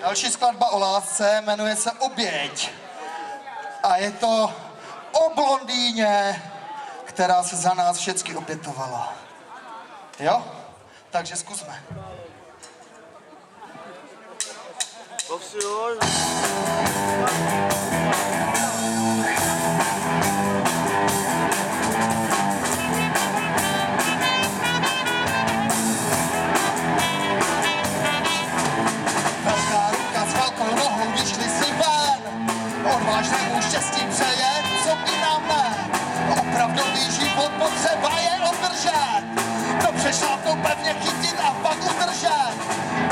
Další skladba o lásce jmenuje se Oběť. A je to o blondýně, která se za nás všecky obětovala. Jo? Takže zkusme. Velká ruka s velkou nohou vyšli si ven. Odvážnému štěstí přeje, co by nám ne. Opravdový život potřeba je održet. To přešla to pevně chytit a pak udržet.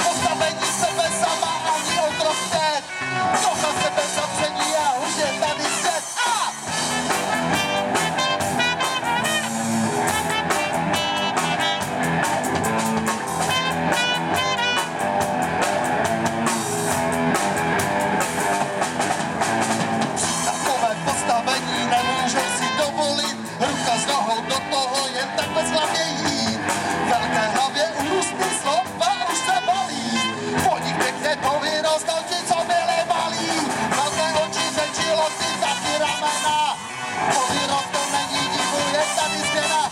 Postavení sebe sama ani otrok teď. Kocha sebe zapření a už je tady svět. Takové postavení nemůžou si dovolit. Ruka s nohou do toho jen tak bezhlavě jít. Velké hlavě ústný slova už se balí. Po nich pěkně povyrostou ti, co byli malí. Velké oči, řeči, loty, taky ramena. Povyrostou není divu, je tady změna.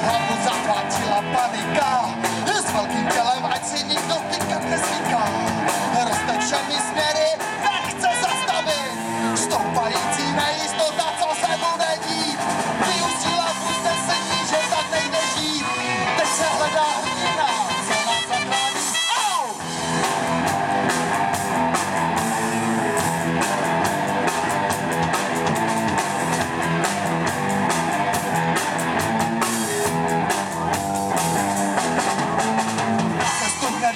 Hlavu zachvátila panika. S velkým tělem, ať si nikdo tykat nezvyká. Roste všemi směry, nechce zastavit. Stoupající nejistota, co se bude dít. Vyústila v usnesení, že tak nejde žít. Teď se hledá hrdina, co nás zachrání. Au!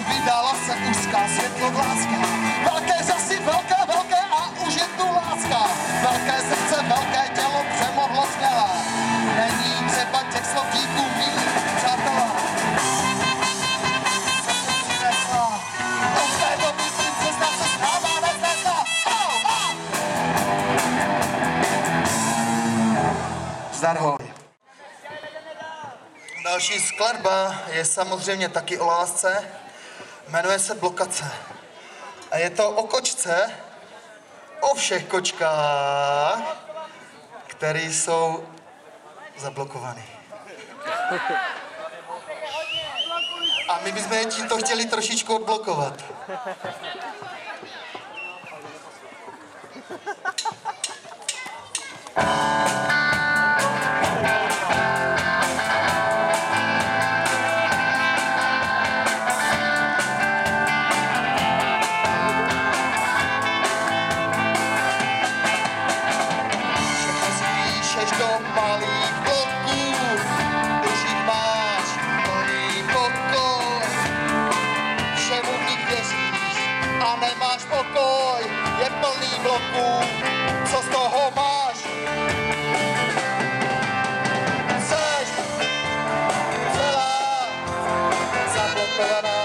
Vydala se úzká světlovláska. Velké řasy, velké a už je tu láska. Velké srdce, velké tělo přemohlo směle. Není třeba těch slov díků mít, přátelé. Co jsem přinesla? Od té doby princezna se stává neznesla. Zdar hoj. Další skladba je samozřejmě taky o lásce. Jmenuje se Blokace. A je to o kočce, o všech kočkách, které jsou zablokované. A my bychom je tímto chtěli trošičku odblokovat. Je plný bloků, co z toho máš? Seš celá zablokovaná.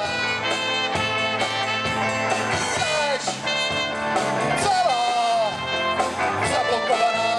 Seš celá zablokovaná.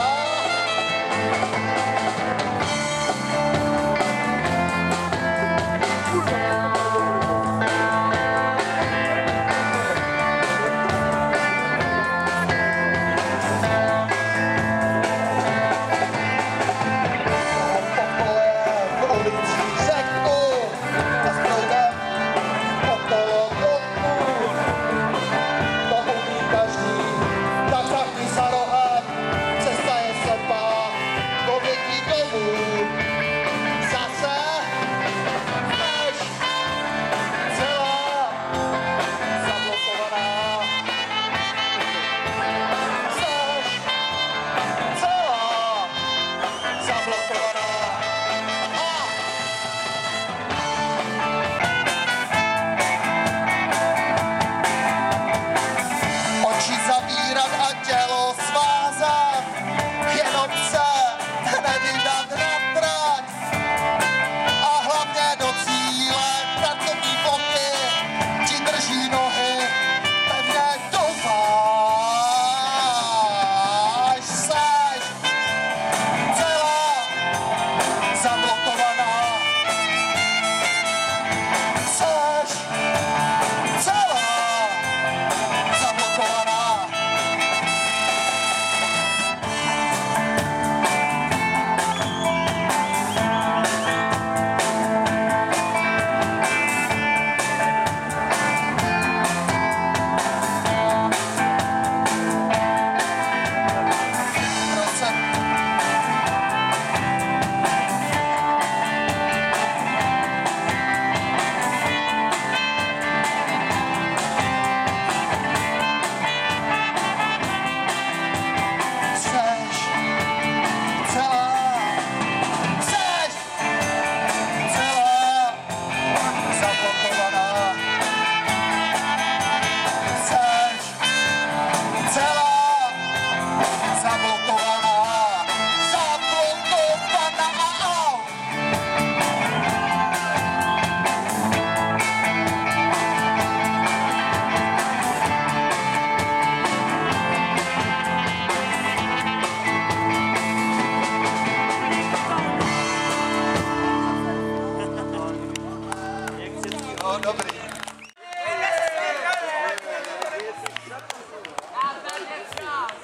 Jo, dobrý.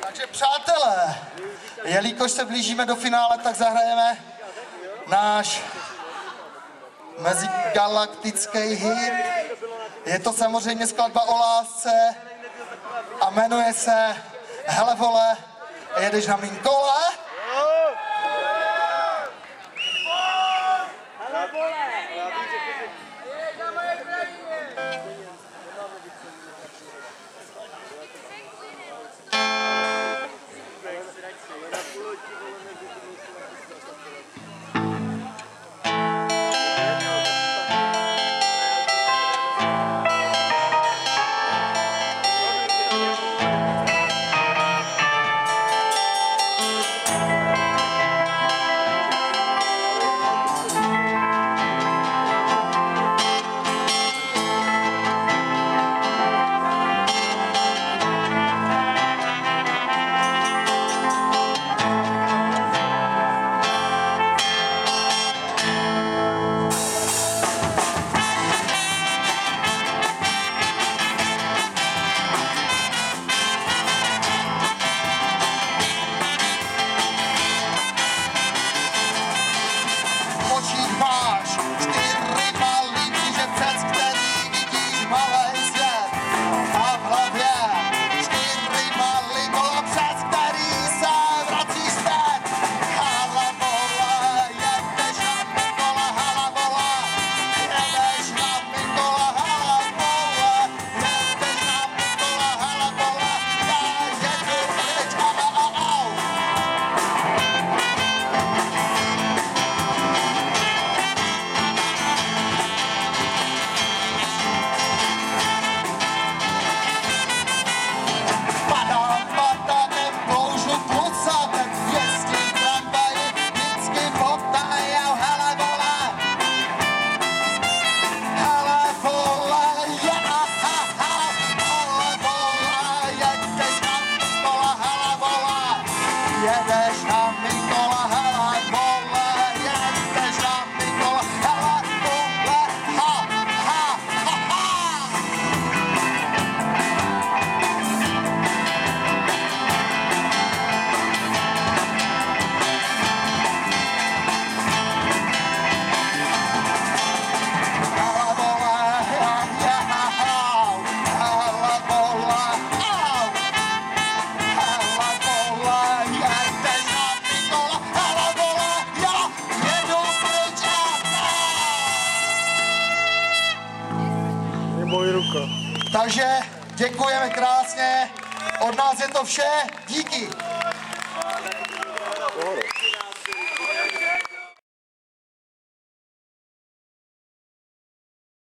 Takže přátelé, jelikož se blížíme do finále, tak zahrajeme náš mezigalaktický hit. Je to samozřejmě skladba o lásce a jmenuje se Hele vole, jedeš na mým kole? Hele vole! Takže děkujeme krásně, od nás je to vše, díky.